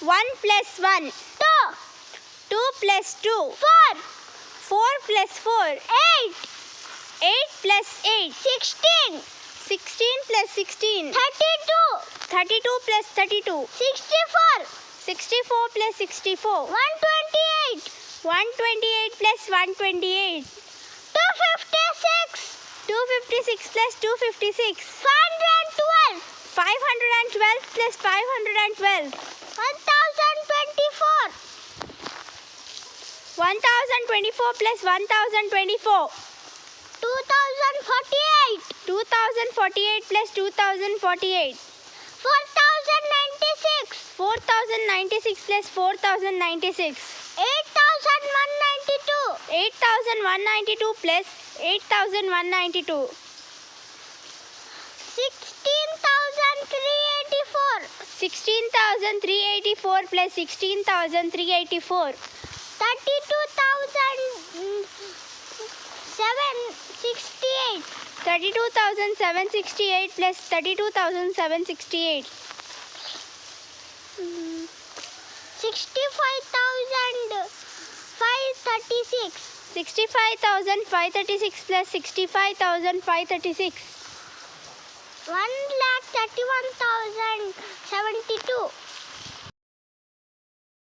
1 plus 1. 2. 2 plus 2. 4. 4 plus 4. 8. 8 plus 8. 16. 16 plus 16. 32. 32 plus 32. 64. 64 plus 64. 128. 128 plus 128. 256. 256 plus 256. 512. 512 plus 512. 1024. 1024 plus 1024. 2048. 2048 plus 2048. 4096. 4096 plus 4096. 8192. 8192 plus 8192. 16384. 16384 plus 16384. 32,768. 32,768 plus 32,768. 65,536. 65,536 plus 65,536. 1,31,072.